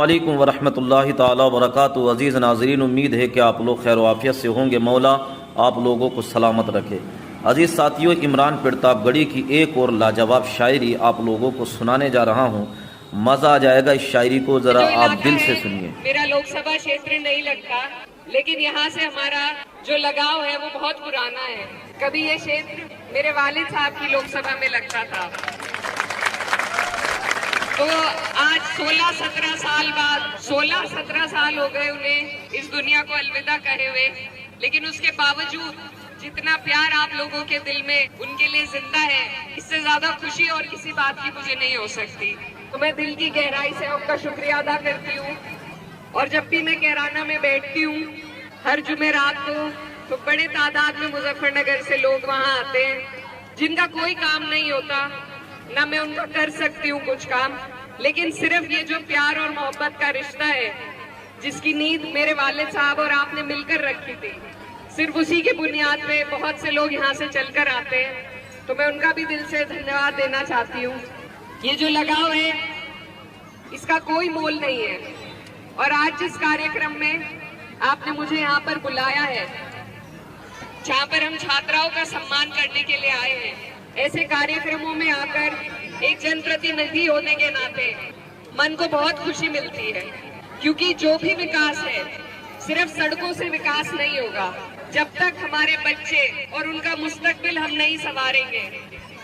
वालेकुम वरहमतुल्लाहि ताला वबरकातुहू। अज़ीज़ नाज़रीन, उम्मीद है कि आप लोग खैर वाफ़ियत से होंगे। मौला आप लोगों को सलामत रखे। अज़ीज़ साथियों, इमरान प्रतापगढ़ी की एक और लाजवाब शायरी आप लोगों को सुनाने जा रहा हूँ। मज़ा आ जाएगा इस शायरी को, ज़रा आप दिल से सुनिए। मेरा लोकसभा क्षेत्र नहीं लगता, लेकिन यहाँ से हमारा जो लगाव है वो बहुत पुराना है। कभी ये क्षेत्र मेरे वालिद साहब की लोकसभा में लगता था। तो आज 16-17 साल बाद 16-17 साल हो गए उन्हें इस दुनिया को अलविदा कहे हुए, लेकिन उसके बावजूद जितना प्यार आप लोगों के दिल में उनके लिए जिंदा है, इससे ज्यादा खुशी और किसी बात की मुझे नहीं हो सकती। तो मैं दिल की गहराई से आपका शुक्रिया अदा करती हूँ। और जब भी मैं कैराना में बैठती हूँ हर जुमेरात को, तो बड़े तादाद में मुजफ्फरनगर से लोग वहाँ आते हैं जिनका कोई काम नहीं होता, ना मैं उनका कर सकती हूँ कुछ काम, लेकिन सिर्फ ये जो प्यार और मोहब्बत का रिश्ता है, जिसकी नींव मेरे वालिद साहब और आपने मिलकर रखी थी, सिर्फ उसी के बुनियाद पे बहुत से लोग यहाँ से चलकर आते हैं। तो मैं उनका भी दिल से धन्यवाद देना चाहती हूँ। ये जो लगाव है इसका कोई मोल नहीं है। और आज जिस कार्यक्रम में आपने मुझे यहाँ पर बुलाया है, जहाँ पर हम छात्राओं का सम्मान करने के लिए आए हैं, ऐसे कार्यक्रमों में आकर एक जनप्रतिनिधि होने के नाते मन को बहुत खुशी मिलती है। क्योंकि जो भी विकास है सिर्फ सड़कों से विकास नहीं होगा। जब तक हमारे बच्चे और उनका मुस्तकबिल हम नहीं संवारेंगे,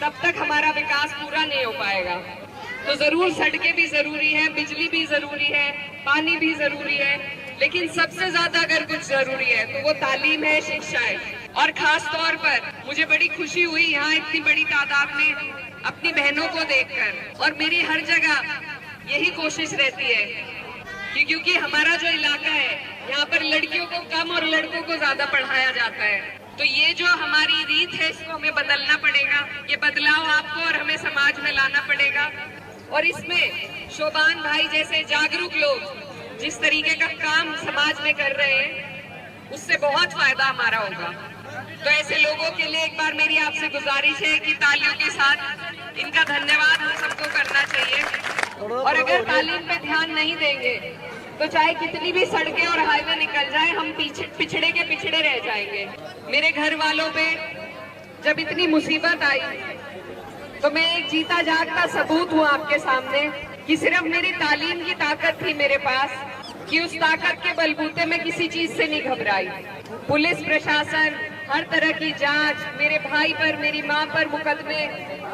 तब तक हमारा विकास पूरा नहीं हो पाएगा। तो जरूर सड़कें भी जरूरी है, बिजली भी जरूरी है, पानी भी जरूरी है, लेकिन सबसे ज्यादा अगर कुछ जरूरी है तो वो तालीम है, शिक्षा है। और खास तौर पर मुझे बड़ी खुशी हुई यहाँ इतनी बड़ी तादाद में अपनी बहनों को देखकर। और मेरी हर जगह यही कोशिश रहती है कि क्योंकि हमारा जो इलाका है यहाँ पर लड़कियों को कम और लड़कों को ज्यादा पढ़ाया जाता है, तो ये जो हमारी रीत है इसको हमें बदलना पड़ेगा। ये बदलाव आपको और हमें समाज में लाना पड़ेगा। और इसमें शोभान भाई जैसे जागरूक लोग जिस तरीके का काम समाज में कर रहे हैं, उससे बहुत फायदा हमारा होगा। तो ऐसे लोगों के लिए एक बार मेरी आपसे गुजारिश है कि तालियों के साथ इनका धन्यवाद हम सबको करना चाहिए। और अगर तालीम पे ध्यान नहीं देंगे तो चाहे कितनी भी सड़कें और हाईवे निकल जाए, हम पिछड़े के पिछड़े रह जाएंगे। मेरे घर वालों पे जब इतनी मुसीबत आई तो मैं एक जीता जागता सबूत हूँ आपके सामने कि सिर्फ मेरी तालीम की ताकत थी मेरे पास, कि उस ताकत के बलबूते में किसी चीज से नहीं घबराई। पुलिस प्रशासन, हर तरह की जांच, मेरे भाई पर, मेरी माँ पर मुकदमे,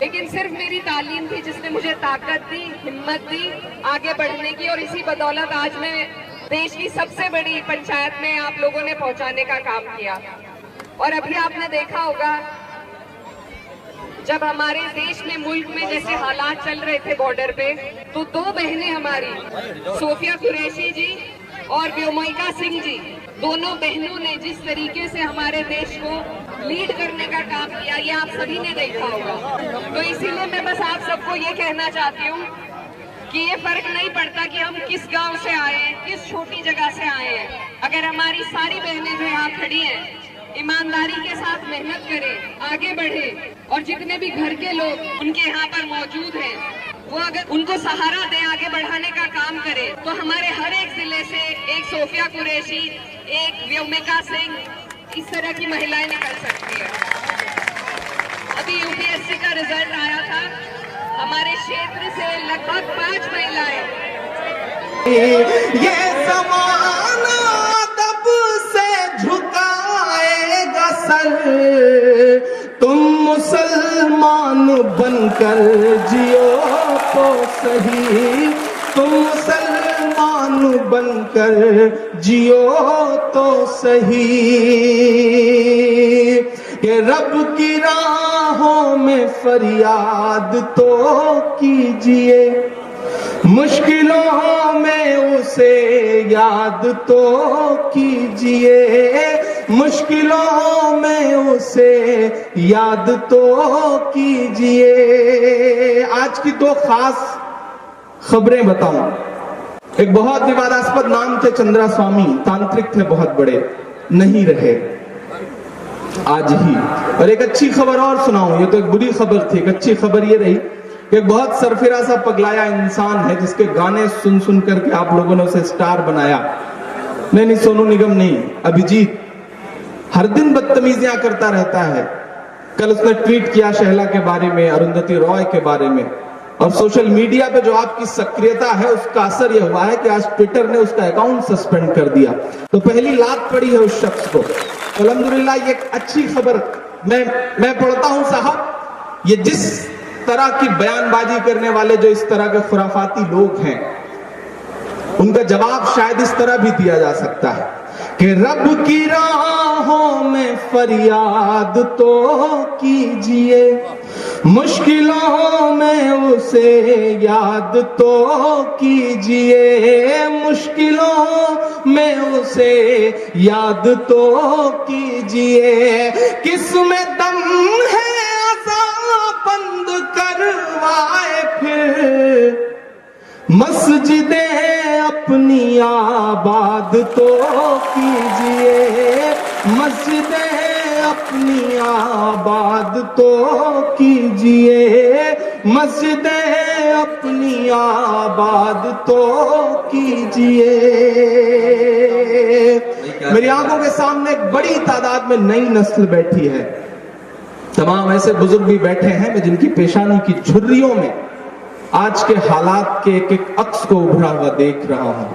लेकिन सिर्फ मेरी तालीम थी जिसने मुझे ताकत दी, हिम्मत दी आगे बढ़ने की। और इसी बदौलत आज मैं देश की सबसे बड़ी पंचायत में आप लोगों ने पहुंचाने का काम किया। और अभी आपने देखा होगा जब हमारे देश में, मुल्क में जैसे हालात चल रहे थे बॉर्डर पे, तो दो बहनें हमारी, सोफिया कुरैशी जी और व्योमिका सिंह जी, दोनों बहनों ने जिस तरीके से हमारे देश को लीड करने का काम किया, ये आप सभी ने देखा होगा। तो इसीलिए मैं बस आप सबको ये कहना चाहती हूँ कि ये फर्क नहीं पड़ता कि हम किस गांव से आए हैं, किस छोटी जगह से आए हैं। अगर हमारी सारी बहनें जो यहाँ खड़ी हैं ईमानदारी के साथ मेहनत करें, आगे बढ़े, और जितने भी घर के लोग उनके यहाँ पर मौजूद हैं वो अगर उनको सहारा दें, आगे बढ़ाने का काम करें, तो हमारे हर एक जिले से एक सोफिया कुरैशी, एक व्योमिका सिंह, इस तरह की महिलाएं निकल सकती है। अभी यूपीएससी का रिजल्ट आया था, हमारे क्षेत्र से लगभग 5 महिलाएं। ये ज़माना तब से झुकाएगा सर, तुम मुसलमान बनकर जियो तो सही, तुम मुसलमान बनकर जियो तो सही। ये रब की राहों में फरियाद तो कीजिए, मुश्किलों में उसे याद तो कीजिए, मुश्किलों में उसे याद तो कीजिए। आज की 2 खास खबरें बताऊं। एक बहुत विवादास्पद नाम थे चंद्रा स्वामी, तांत्रिक थे बहुत बड़े, नहीं रहे आज ही। और एक अच्छी खबर और सुनाऊं, ये तो एक बुरी खबर थी, एक अच्छी खबर ये रही एक बहुत सरफिरा सा पगलाया इंसान है जिसके गाने सुन सुन करके आप लोगों ने उसे स्टार बनाया। नहीं, सोनू निगम नहीं, अभिजीत हर दिन बदतमीजियां करता रहता है। कल उसने ट्वीट किया शहला के बारे में, अरुंधति रॉय के बारे में, और सोशल मीडिया पे जो आपकी सक्रियता है उसका असर यह हुआ है कि आज ट्विटर ने उसका अकाउंट सस्पेंड कर दिया। तो पहली लात पड़ी है उस शख्स को। अल्हम्दुलिल्लाह ये एक अच्छी खबर मैं पढ़ता हूं साहब। ये जिस तरह की बयानबाजी करने वाले जो इस तरह के खुराफाती लोग हैं, उनका जवाब शायद इस तरह भी दिया जा सकता है कि रब की राहों में फरियाद तो कीजिए, मुश्किलों में उसे याद तो कीजिए, मुश्किलों में उसे याद तो कीजिए। किसमें दम है अज़ां बंद करवाए फिर, मस्जिदें अपनी आबाद तो कीजिए, मस्जिदें अपनी आबाद तो कीजिए, मस्जिदें अपनी आबाद तो कीजिए। मेरी आंखों के सामने एक बड़ी तादाद में नई नस्ल बैठी है। तमाम ऐसे बुजुर्ग भी बैठे हैं मैं जिनकी पेशानी की झुर्रियों में आज के हालात के एक एक अक्स को उभरा हुआ देख रहा हूं।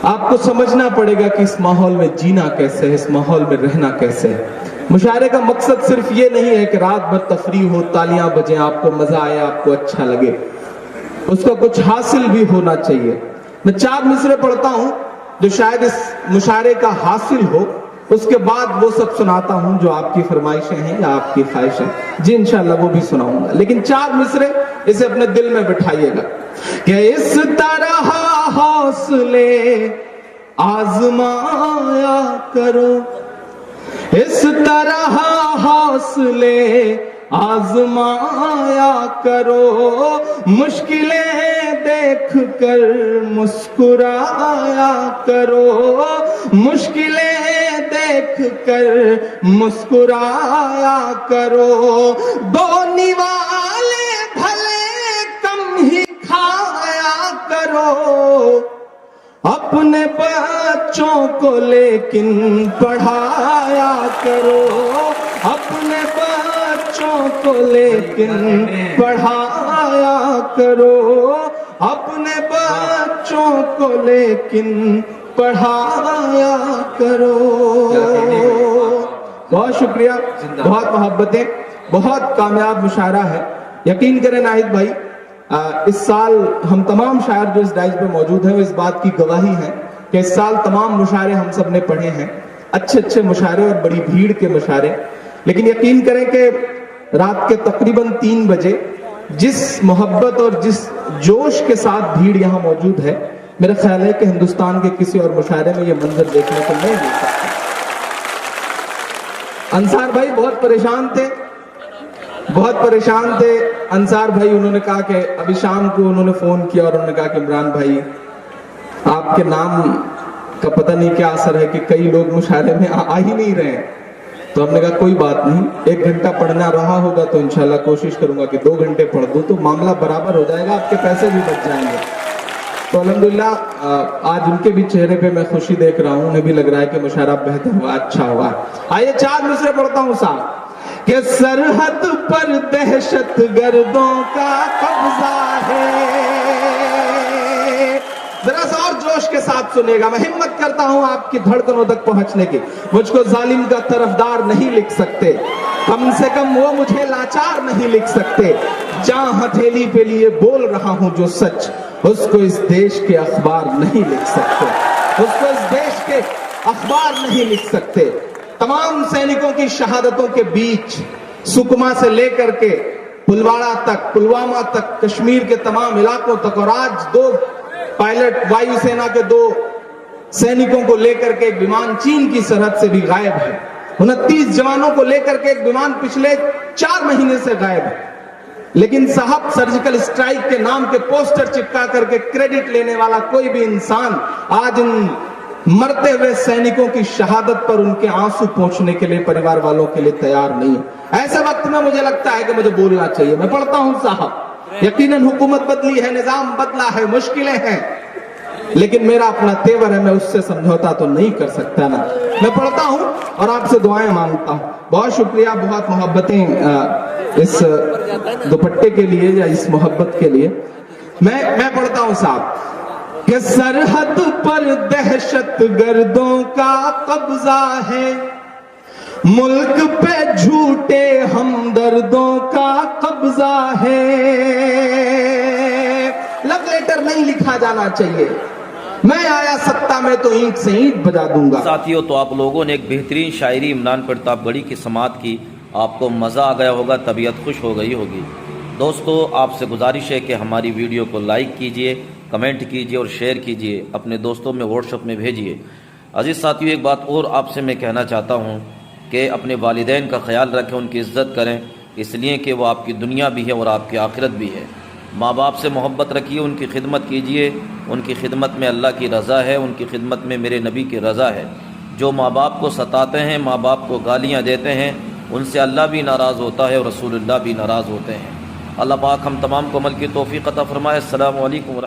आपको समझना पड़ेगा कि इस माहौल में जीना कैसे है, इस माहौल में रहना कैसे है। मुशायरे का मकसद सिर्फ ये नहीं है कि रात भर तफरी हो, तालियां बजें, आपको मजा आए, आपको अच्छा लगे, उसका कुछ हासिल भी होना चाहिए। मैं 4 मिसरे पढ़ता हूं जो शायद इस मुशायरे का हासिल हो, उसके बाद वो सब सुनाता हूं जो आपकी फरमाइशें हैं या आपकी ख्वाहिशें। जी इंशाअल्लाह वो भी सुनाऊंगा, लेकिन 4 मिसरे इसे अपने दिल में बिठाइएगा कि इस तरह हौसले आजमाया करो, इस तरह हौसले आजमाया करो, मुश्किलें देख कर मुस्कुराया करो, मुश्किलें देख कर मुस्कुराया करो। 2 निवाले भले कम ही खाया करो, अपने बच्चों को लेकिन पढ़ाया करो, अपने बच्चों को लेकिन पढ़ाया करो, अपने बच्चों को लेकिन पढ़ाया करो। बहुत शुक्रिया, बहुत मोहब्बतें, बहुत कामयाब मुशायरा है। यकीन करें नाहिद भाई, इस साल हम तमाम शायर जो इस डाइज पे मौजूद हैं वो इस बात की गवाही हैं कि इस साल तमाम मुशायरे हम सब ने पढ़े हैं, अच्छे अच्छे मुशायरे और बड़ी भीड़ के मुशायरे। लेकिन यकीन करें कि रात के तकरीबन 3 बजे जिस मोहब्बत और जिस जोश के साथ भीड़ यहाँ मौजूद है, मेरा ख्याल है कि हिंदुस्तान के किसी और मुशायरे में ये मंजर देखने को नहीं मिल सकता। अंसार भाई बहुत परेशान थे, बहुत परेशान थे अंसार भाई। उन्होंने कहा कि अभी शाम को उन्होंने फोन किया और उन्होंने कहा कि इमरान भाई आपके नाम का पता नहीं क्या असर है कि कई लोग मुशायरे में आ ही नहीं रहे हैं। तो हमने कहा कोई बात नहीं, 1 घंटा पढ़ना रहा होगा तो इंशाल्लाह कोशिश करूंगा कि 2 घंटे पढ़ दूं तो मामला बराबर हो जाएगा, आपके पैसे भी बच जाएंगे। तो अल्हम्दुलिल्लाह आज उनके भी चेहरे पे मैं खुशी देख रहा हूँ, उन्हें भी लग रहा है कि मुशायरा बेहतर हुआ, अच्छा हुआ। आइए 4 मिसरे पढ़ता हूँ साहब कि सरहद पर दहशत गर्दों का कब्जा है। जरा सा और जोश के साथ सुनिएगा, मैं हिम्मत करता हूं आपकी धड़कनों तक पहुंचने की। मुझको जालिम का तरफदार नहीं लिख सकते, कम से कम वो मुझे लाचार नहीं लिख सकते। जहां हथेली पे लिए बोल रहा हूं जो सच, उसको इस देश के अखबार नहीं लिख सकते, उसको इस देश के अखबार नहीं लिख सकते। तमाम सैनिकों की शहादतों के बीच सुकमा से लेकर के पुलवाड़ा तक, पुलवामा तक, कश्मीर के तमाम इलाकों तक, और आज 2 पायलट वायुसेना के 2 सैनिकों को लेकर के एक विमान चीन की सरहद से भी गायब है। 29 जवानों को लेकर के एक विमान पिछले 4 महीने से गायब है। लेकिन साहब सर्जिकल स्ट्राइक के नाम के पोस्टर चिपका करके क्रेडिट लेने वाला कोई भी इंसान आज इन मरते हुए सैनिकों की शहादत पर उनके आंसू पोंछने के लिए परिवार वालों के लिए तैयार नहीं है। ऐसे वक्त में मुझे लगता है कि मुझे बोलना चाहिए। मैं पढ़ता हूं साहब, यकीनन हुकूमत बदली है, निजाम बदला है, मुश्किलें हैं, लेकिन मेरा अपना तेवर है, मैं उससे समझौता तो नहीं कर सकता ना। मैं पढ़ता हूं और आपसे दुआएं मांगता हूं। बहुत शुक्रिया, बहुत मोहब्बतें इस दुपट्टे के लिए या इस मोहब्बत के लिए। मैं पढ़ता हूं साहब कि सरहद पर दहशत गर्दों का कब्जा है, मुल्क पे झूठे हमदर्दों का कब्जा है। लव लेटर नहीं लिखा जाना चाहिए। मैं आया सत्ता में तो ईंट से ईंट बजा दूंगा। साथियों, तो आप लोगों ने एक बेहतरीन शायरी इमरान प्रतापगढ़ी की समात की, आपको मज़ा आ गया होगा, तबीयत खुश हो गई होगी। दोस्तों, आपसे गुजारिश है कि हमारी वीडियो को लाइक कीजिए, कमेंट कीजिए और शेयर कीजिए, अपने दोस्तों में व्हाट्सएप में भेजिए। अजीज़ साथियों, एक बात और आपसे मैं कहना चाहता हूँ कि अपने वालिदैन का ख्याल रखें, उनकी इज़्ज़त करें, इसलिए कि वो आपकी दुनिया भी है और आपकी आखिरत भी है। माँ बाप से मोहब्बत रखिए, उनकी खिदमत कीजिए, उनकी खिदमत में अल्लाह की रज़ा है, उनकी खिदमत में मेरे नबी की रज़ा है। जो माँ बाप को सताते हैं, माँ बाप को गालियाँ देते हैं, उनसे अल्लाह भी नाराज़ होता है और रसूलुल्लाह भी नाराज़ होते हैं। अल्लाह पाक हम तमाम को अमल की तौफीक अता फरमाए। अस्सलामु अलैकुम।